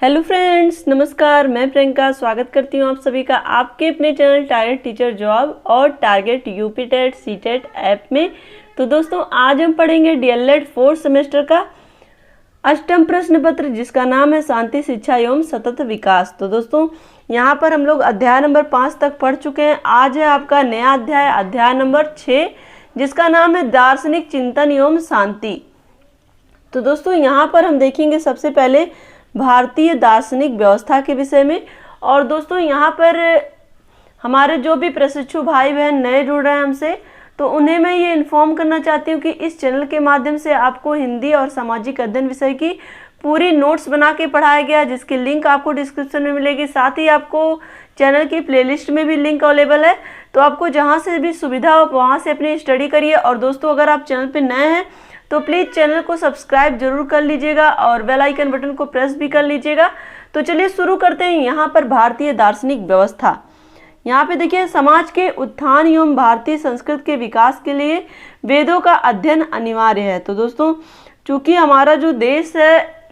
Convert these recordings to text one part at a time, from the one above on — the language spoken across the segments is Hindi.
हेलो फ्रेंड्स, नमस्कार। मैं प्रियंका स्वागत करती हूँ आप सभी का आपके अपने चैनल टारगेट टीचर जॉब और target UP TET C TET app में। तो दोस्तों, आज हम पढ़ेंगे डीएलएड 4th सेमेस्टर का अष्टम प्रश्न पत्र, जिसका नाम है शांति, शिक्षा एवं सतत विकास। तो दोस्तों, यहाँ पर हम लोग अध्याय नंबर 5 तक पढ़ चुके हैं। आज है आपका नया अध्याय, अध्याय नंबर 6, जिसका नाम है दार्शनिक चिंतन एवं शांति। तो दोस्तों, यहाँ पर हम देखेंगे सबसे पहले भारतीय दार्शनिक व्यवस्था के विषय में। और दोस्तों, यहाँ पर हमारे जो भी प्रशिक्षु भाई बहन नए जुड़ रहे हैं हमसे, तो उन्हें मैं ये इन्फॉर्म करना चाहती हूँ कि इस चैनल के माध्यम से आपको हिंदी और सामाजिक अध्ययन विषय की पूरी नोट्स बना के पढ़ाया गया, जिसकी लिंक आपको डिस्क्रिप्शन में मिलेगी। साथ ही आपको चैनल की प्लेलिस्ट में भी लिंक अवेलेबल है, तो आपको जहाँ से भी सुविधा हो वहाँ से अपनी स्टडी करिए। और दोस्तों, अगर आप चैनल पर नए हैं तो प्लीज़ चैनल को सब्सक्राइब जरूर कर लीजिएगा और बेल आइकन बटन को प्रेस भी कर लीजिएगा। तो चलिए शुरू करते हैं। यहाँ पर भारतीय दार्शनिक व्यवस्था, यहाँ पे देखिए, समाज के उत्थान एवं भारतीय संस्कृति के विकास के लिए वेदों का अध्ययन अनिवार्य है। तो दोस्तों, चूंकि हमारा जो देश है,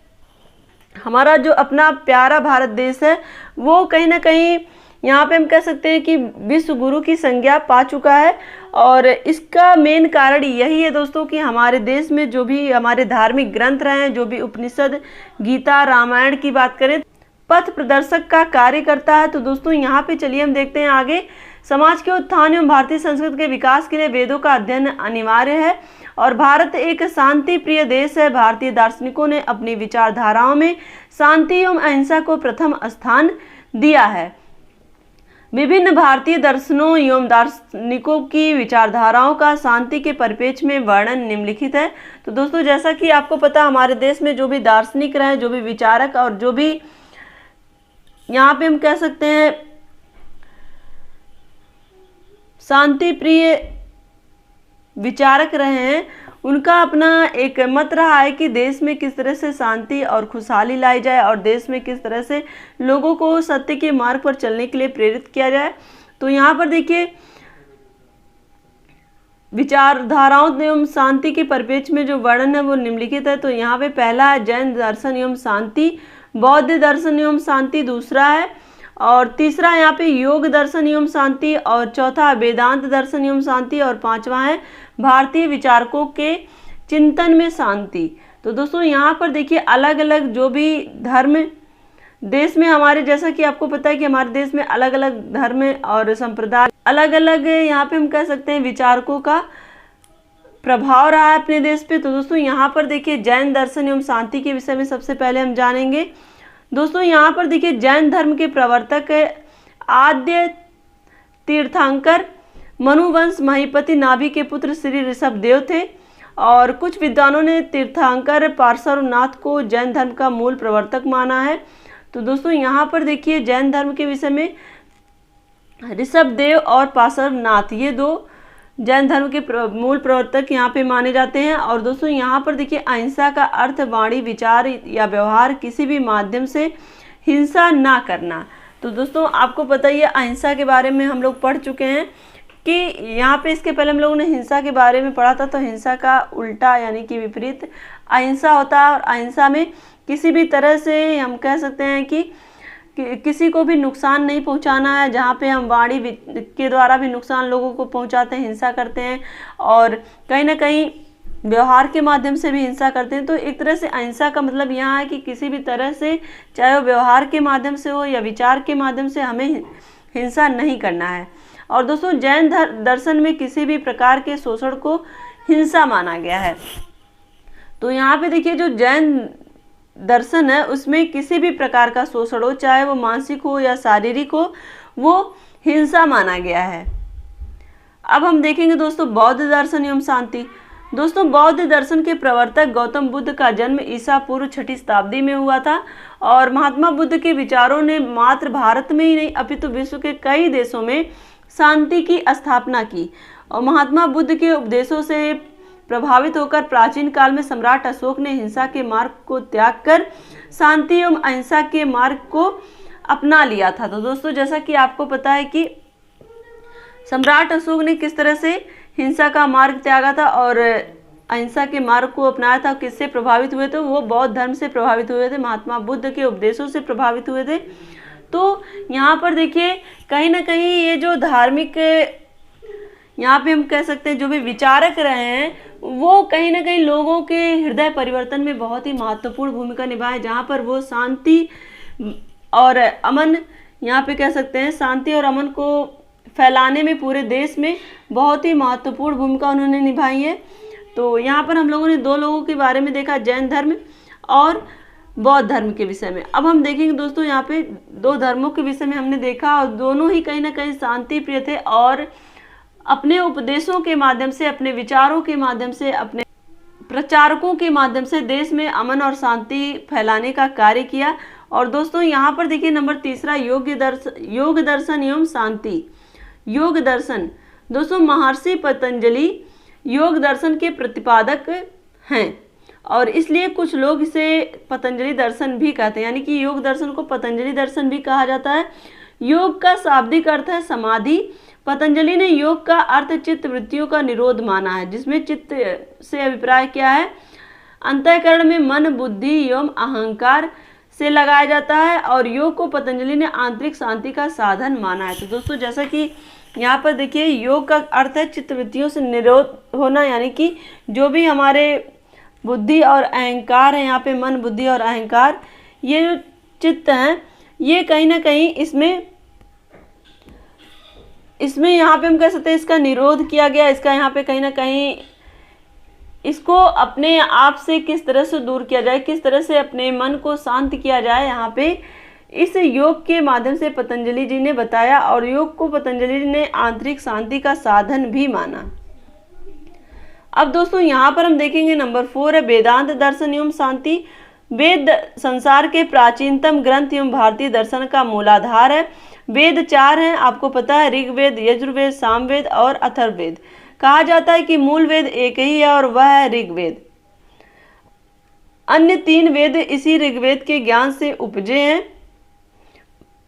हमारा जो अपना प्यारा भारत देश है, वो कहीं ना कहीं यहाँ पे हम कह सकते हैं कि विश्व गुरु की संज्ञा पा चुका है। और इसका मेन कारण यही है दोस्तों कि हमारे देश में जो भी हमारे धार्मिक ग्रंथ रहे हैं, जो भी उपनिषद, गीता, रामायण की बात करें, पथ प्रदर्शक का कार्य करता है। तो दोस्तों, यहाँ पे चलिए हम देखते हैं आगे। समाज के उत्थान एवं भारतीय संस्कृति के विकास के लिए वेदों का अध्ययन अनिवार्य है। और भारत एक शांति प्रिय देश है। भारतीय दार्शनिकों ने अपनी विचारधाराओं में शांति एवं अहिंसा को प्रथम स्थान दिया है। विभिन्न भारतीय दर्शनों एवं दार्शनिकों की विचारधाराओं का शांति के परिप्रेक्ष्य में वर्णन निम्नलिखित है। तो दोस्तों, जैसा कि आपको पता, हमारे देश में जो भी दार्शनिक रहे, जो भी विचारक और जो भी यहाँ पे हम कह सकते हैं शांति प्रिय विचारक रहे हैं, उनका अपना एक मत रहा है कि देश में किस तरह से शांति और खुशहाली लाई जाए और देश में किस तरह से लोगों को सत्य के मार्ग पर चलने के लिए प्रेरित किया जाए। तो यहाँ पर देखिए, विचारधाराओं एवं शांति के परिप्रेक्ष्य में जो वर्णन है वो निम्नलिखित है। तो यहाँ पे पहला है जैन दर्शन एवं शांति, बौद्ध दर्शन एवं शांति दूसरा है, और तीसरा यहाँ पे योग दर्शन एवं शांति, और चौथा वेदांत दर्शन एवं शांति, और पांचवा है भारतीय विचारकों के चिंतन में शांति। तो दोस्तों, यहाँ पर देखिए, अलग अलग जो भी धर्म देश में हमारे, जैसा कि आपको पता है कि हमारे देश में अलग अलग धर्म और संप्रदाय, अलग अलग यहाँ पे हम कह सकते हैं विचारकों का प्रभाव रहा है अपने देश पे। तो दोस्तों, यहाँ पर देखिए, जैन दर्शन एवं शांति के विषय में सबसे पहले हम जानेंगे। दोस्तों, यहाँ पर देखिए, जैन धर्म के प्रवर्तक आद्य तीर्थंकर मनुवंश महीपति नाभि के पुत्र श्री ऋषभदेव थे। और कुछ विद्वानों ने तीर्थंकर पार्श्वनाथ को जैन धर्म का मूल प्रवर्तक माना है। तो दोस्तों, यहाँ पर देखिए, जैन धर्म के विषय में ऋषभदेव और पार्श्वनाथ, ये दो जैन धर्म के मूल प्रवर्तक यहाँ पे माने जाते हैं। और दोस्तों, यहाँ पर देखिए, अहिंसा का अर्थ वाणी, विचार या व्यवहार किसी भी माध्यम से हिंसा ना करना। तो दोस्तों, आपको पता ही है, अहिंसा के बारे में हम लोग पढ़ चुके हैं कि यहाँ पे इसके पहले हम लोगों ने हिंसा के बारे में पढ़ा था। तो हिंसा का उल्टा यानी कि विपरीत अहिंसा होता है। और अहिंसा में किसी भी तरह से हम कह सकते हैं कि किसी को भी नुकसान नहीं पहुंचाना है। जहाँ पे हम वाणी के द्वारा भी नुकसान लोगों को पहुंचाते हैं, हिंसा करते हैं, और कहीं ना कहीं व्यवहार के माध्यम से भी हिंसा करते हैं। तो एक तरह से अहिंसा का मतलब यहाँ है कि किसी भी तरह से, चाहे वो व्यवहार के माध्यम से हो या विचार के माध्यम से, हमें हिंसा नहीं करना है। और दोस्तों, जैन दर्शन में किसी भी प्रकार के शोषण को हिंसा माना गया है। तो यहाँ पे देखिए, जो जैन दर्शन है उसमें किसी भी प्रकार का शोषण हो, चाहे वो मानसिक हो या शारीरिक हो, वो हिंसा माना गया है। अब हम देखेंगे दोस्तों बौद्ध दर्शन एवं शांति। दोस्तों, बौद्ध दर्शन के प्रवर्तक गौतम बुद्ध का जन्म ईसा पूर्व 6ठी शताब्दी में हुआ था। और महात्मा बुद्ध के विचारों ने मात्र भारत में ही नहीं अपितु विश्व के कई देशों में शांति की स्थापना की। और महात्मा बुद्ध के उपदेशों से प्रभावित होकर प्राचीन काल में सम्राट अशोक ने हिंसा के मार्ग को त्याग कर शांति एवं अहिंसा के मार्ग को अपना लिया था। तो दोस्तों, जैसा कि आपको पता है कि सम्राट अशोक ने किस तरह से हिंसा का मार्ग त्यागा था और अहिंसा के मार्ग को अपनाया था। किससे प्रभावित हुए थे? वो बौद्ध धर्म से प्रभावित हुए थे, महात्मा बुद्ध के उपदेशों से प्रभावित हुए थे। तो यहाँ पर देखिए कहीं ना कहीं ये जो धार्मिक, यहाँ पे हम कह सकते हैं जो भी विचारक रहे हैं वो कहीं ना कहीं लोगों के हृदय परिवर्तन में बहुत ही महत्वपूर्ण भूमिका निभाए, जहाँ पर वो शांति और अमन, यहाँ पे कह सकते हैं शांति और अमन को फैलाने में पूरे देश में बहुत ही महत्वपूर्ण भूमिका उन्होंने निभाई है। तो यहाँ पर हम लोगों ने दो लोगों के बारे में देखा, जैन धर्म और बौद्ध धर्म के विषय में। अब हम देखेंगे दोस्तों यहाँ पे दो धर्मों के विषय में हमने देखा और दोनों ही कहीं ना कहीं शांति प्रिय थे और अपने उपदेशों के माध्यम से, अपने विचारों के माध्यम से, अपने प्रचारकों के माध्यम से देश में अमन और शांति फैलाने का कार्य किया। और दोस्तों यहाँ पर देखिए नंबर तीसरा, योग दर्शन एवं शांति। योग दर्शन, दोस्तों महर्षि पतंजलि योग दर्शन के प्रतिपादक हैं और इसलिए कुछ लोग इसे पतंजलि दर्शन भी कहते हैं, यानी कि योग दर्शन को पतंजलि दर्शन भी कहा जाता है। योग का शाब्दिक अर्थ है समाधि। पतंजलि ने योग का अर्थ चित्त वृत्तियों का निरोध माना है, जिसमें चित्त से अभिप्राय क्या है? अंतःकरण में मन, बुद्धि एवं अहंकार से लगाया जाता है और योग को पतंजलि ने आंतरिक शांति का साधन माना है। तो दोस्तों जैसा कि यहाँ पर देखिए योग का अर्थ है चित्त वृत्तियों से निरोध होना, यानी कि जो भी हमारे बुद्धि और अहंकार है, यहाँ पे मन, बुद्धि और अहंकार, ये जो चित्त हैं ये कहीं ना कहीं इसमें यहाँ पे हम कह सकते हैं इसका निरोध किया गया। इसका यहाँ पे कहीं ना कहीं इसको अपने आप से किस तरह से दूर किया जाए, किस तरह से अपने मन को शांत किया जाए, यहाँ पे इस योग के माध्यम से पतंजलि जी ने बताया और योग को पतंजलि ने आंतरिक शांति का साधन भी माना। अब दोस्तों यहाँ पर हम देखेंगे नंबर 4 है वेदांत दर्शन एवं शांति। वेद संसार के प्राचीनतम ग्रंथ एवं भारतीय दर्शन का मूलाधार है। वेद 4 हैं, आपको पता है, ऋग्वेद, यजुर्वेद, सामवेद और अथर्ववेद। कहा जाता है कि मूल वेद एक ही है और वह है ऋग्वेद। अन्य 3 वेद इसी ऋग्वेद के ज्ञान से उपजे हैं।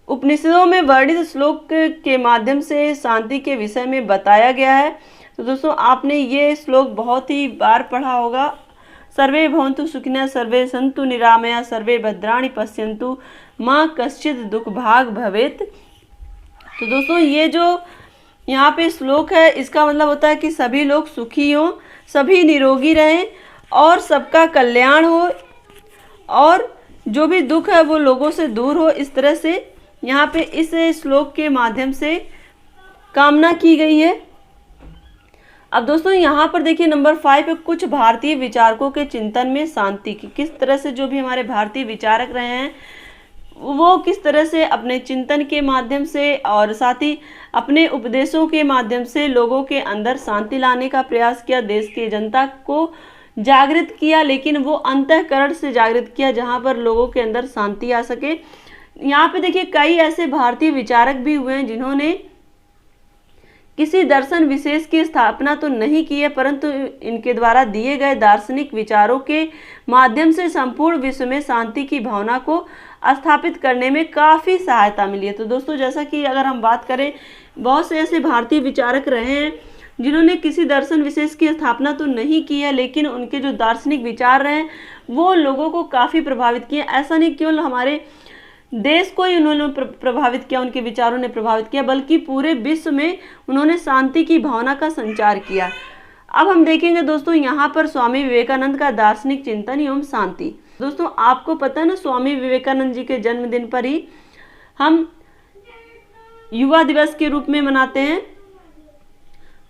उपनिषदों में वर्णित श्लोक के माध्यम से शांति के विषय में बताया गया है। तो दोस्तों आपने ये श्लोक बहुत ही बार पढ़ा होगा। सर्वे भवन्तु सुखिनः, सर्वे सन्तु निरामया, सर्वे भद्राणि पश्यन्तु, माँ कश्चित् दुख भाग भवेत्। तो दोस्तों ये जो यहाँ पे श्लोक है इसका मतलब होता है कि सभी लोग सुखी हों, सभी निरोगी रहें और सबका कल्याण हो और जो भी दुख है वो लोगों से दूर हो। इस तरह से यहाँ पे इस श्लोक के माध्यम से कामना की गई है। अब दोस्तों यहाँ पर देखिए नंबर 5 पे कुछ भारतीय विचारकों के चिंतन में शांति की, किस तरह से जो भी हमारे भारतीय विचारक रहे हैं वो किस तरह से अपने चिंतन के माध्यम से और साथ ही अपने उपदेशों के माध्यम से लोगों के अंदर शांति लाने का प्रयास किया, देश की जनता को जागृत किया, लेकिन वो अंतःकरण से जागृत किया जहाँ पर लोगों के अंदर शांति आ सके। यहाँ पे देखिए कई ऐसे भारतीय विचारक भी हुए हैं जिन्होंने किसी दर्शन विशेष की स्थापना तो नहीं की है, परंतु इनके द्वारा दिए गए दार्शनिक विचारों के माध्यम से संपूर्ण विश्व में शांति की भावना को स्थापित करने में काफ़ी सहायता मिली है। तो दोस्तों जैसा कि अगर हम बात करें, बहुत से ऐसे भारतीय विचारक रहे हैं जिन्होंने किसी दर्शन विशेष की स्थापना तो नहीं की है, लेकिन उनके जो दार्शनिक विचार रहे हैं वो लोगों को काफ़ी प्रभावित किए। ऐसा नहीं केवल हमारे देश को ही उन्होंने प्रभावित किया, उनके विचारों ने प्रभावित किया, बल्कि पूरे विश्व में उन्होंने शांति की भावना का संचार किया। अब हम देखेंगे दोस्तों यहाँ पर स्वामी विवेकानंद का दार्शनिक चिंतन एवं शांति। दोस्तों आपको पता है ना, स्वामी विवेकानंद जी के जन्मदिन पर ही हम युवा दिवस के रूप में मनाते हैं।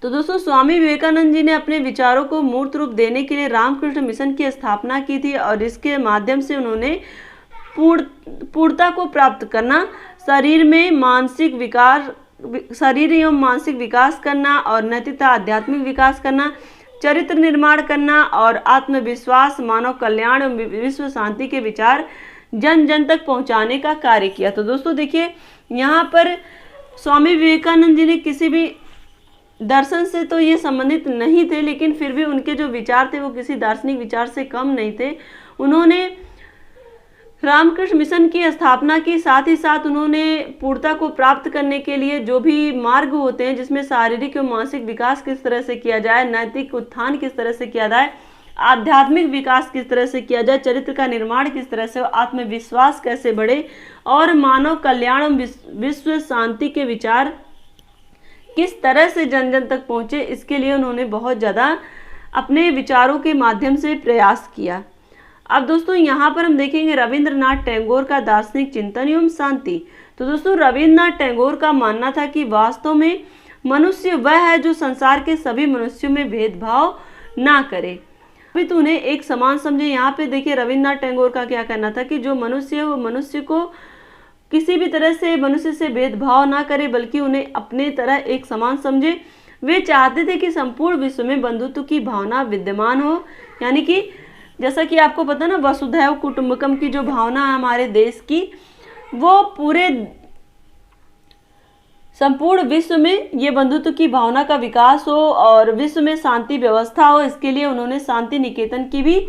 तो दोस्तों स्वामी विवेकानंद जी ने अपने विचारों को मूर्त रूप देने के लिए रामकृष्ण मिशन की स्थापना की थी और इसके माध्यम से उन्होंने पूर्णता को प्राप्त करना, शरीर एवं मानसिक विकास करना और नैतिकता आध्यात्मिक विकास करना, चरित्र निर्माण करना और आत्मविश्वास, मानव कल्याण एवं विश्व शांति के विचार जन जन तक पहुंचाने का कार्य किया। तो दोस्तों देखिए यहाँ पर स्वामी विवेकानंद जी ने किसी भी दर्शन से तो ये संबंधित नहीं थे, लेकिन फिर भी उनके जो विचार थे वो किसी दार्शनिक विचार से कम नहीं थे। उन्होंने रामकृष्ण मिशन की स्थापना की, साथ ही साथ उन्होंने पूर्णता को प्राप्त करने के लिए जो भी मार्ग होते हैं जिसमें शारीरिक और मानसिक विकास किस तरह से किया जाए, नैतिक उत्थान किस तरह से किया जाए, आध्यात्मिक विकास किस तरह से किया जाए, चरित्र का निर्माण किस तरह से, आत्मविश्वास कैसे बढ़े और मानव कल्याण विश्व शांति के विचार किस तरह से जन जन तक पहुंचे, इसके लिए उन्होंने बहुत ज़्यादा अपने विचारों के माध्यम से प्रयास किया। अब दोस्तों यहाँ पर हम देखेंगे रविंद्रनाथ टैगोर का दार्शनिक चिंतन एवं शांति। तो दोस्तों रविंद्रनाथ टैगोर का मानना था कि वास्तव में मनुष्य वह है जो संसार के सभी मनुष्यों में भेदभाव ना करे, अभी तो उन्हें एक समान समझे। यहाँ पे देखिए रविंद्रनाथ टैगोर का क्या कहना था कि जो मनुष्य है वो मनुष्य को किसी भी तरह से मनुष्य से भेदभाव ना करे, बल्कि उन्हें अपने तरह एक समान समझे। वे चाहते थे कि संपूर्ण विश्व में बंधुत्व की भावना विद्यमान हो, यानी कि जैसा कि आपको पता ना वसुधैव कुटुंबकम की जो भावना है हमारे देश की, वो पूरे संपूर्ण विश्व में ये बंधुत्व की भावना का विकास हो और विश्व में शांति व्यवस्था हो, इसके लिए उन्होंने शांति निकेतन की भी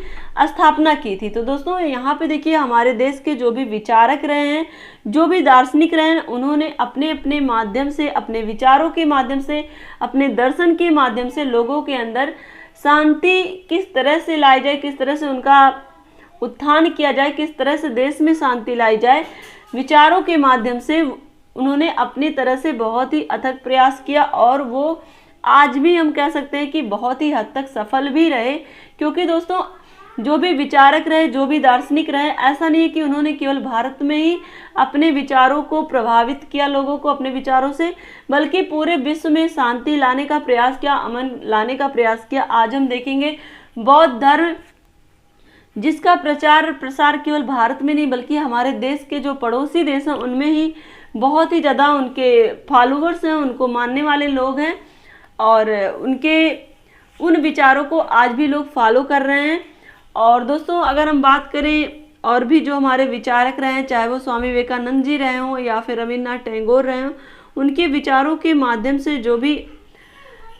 स्थापना की थी। तो दोस्तों यहाँ पे देखिए हमारे देश के जो भी विचारक रहे हैं, जो भी दार्शनिक रहे हैं, उन्होंने अपने अपने माध्यम से, अपने विचारों के माध्यम से, अपने दर्शन के माध्यम से लोगों के अंदर शांति किस तरह से लाई जाए, किस तरह से उनका उत्थान किया जाए, किस तरह से देश में शांति लाई जाए, विचारों के माध्यम से उन्होंने अपनी तरह से बहुत ही अथक प्रयास किया और वो आज भी हम कह सकते हैं कि बहुत ही हद तक सफल भी रहे। क्योंकि दोस्तों जो भी विचारक रहे, जो भी दार्शनिक रहे, ऐसा नहीं है कि उन्होंने केवल भारत में ही अपने विचारों को प्रभावित किया लोगों को अपने विचारों से, बल्कि पूरे विश्व में शांति लाने का प्रयास किया, अमन लाने का प्रयास किया। आज हम देखेंगे बौद्ध धर्म जिसका प्रचार प्रसार केवल भारत में नहीं बल्कि हमारे देश के जो पड़ोसी देश हैं उनमें ही बहुत ही ज़्यादा उनके फॉलोअर्स हैं, उनको मानने वाले लोग हैं और उनके उन विचारों को आज भी लोग फॉलो कर रहे हैं। और दोस्तों अगर हम बात करें और भी जो हमारे विचारक रहे हैं, चाहे वो स्वामी विवेकानंद जी रहे हों या फिर रविंद्रनाथ टैगोर रहे हों, उनके विचारों के माध्यम से जो भी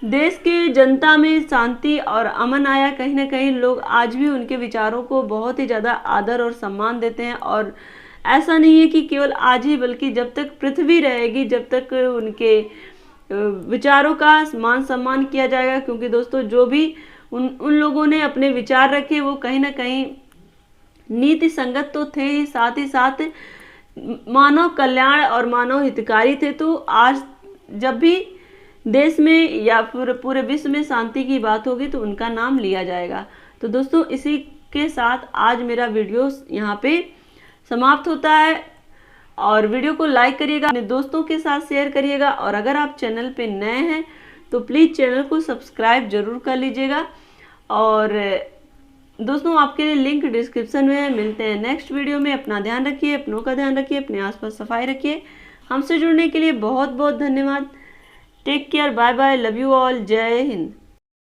देश के जनता में शांति और अमन आया, कहीं ना कहीं लोग आज भी उनके विचारों को बहुत ही ज़्यादा आदर और सम्मान देते हैं। और ऐसा नहीं है कि केवल आज ही, बल्कि जब तक पृथ्वी रहेगी, जब तक उनके विचारों का मान सम्मान किया जाएगा। क्योंकि दोस्तों जो भी उन लोगों ने अपने विचार रखे वो कहीं ना कहीं नीति संगत तो थे ही, साथ ही साथ मानव कल्याण और मानव हितकारी थे। तो आज जब भी देश में या फिर पूरे विश्व में शांति की बात होगी तो उनका नाम लिया जाएगा। तो दोस्तों इसी के साथ आज मेरा वीडियो यहाँ पे समाप्त होता है और वीडियो को लाइक करिएगा, अपने दोस्तों के साथ शेयर करिएगा और अगर आप चैनल पे नए हैं तो प्लीज़ चैनल को सब्सक्राइब जरूर कर लीजिएगा। और दोस्तों आपके लिए लिंक डिस्क्रिप्शन में है। मिलते हैं नेक्स्ट वीडियो में। अपना ध्यान रखिए, अपनों का ध्यान रखिए, अपने आसपास सफाई रखिए। हमसे जुड़ने के लिए बहुत बहुत धन्यवाद। Take care, bye bye, love you all, जय हिंद।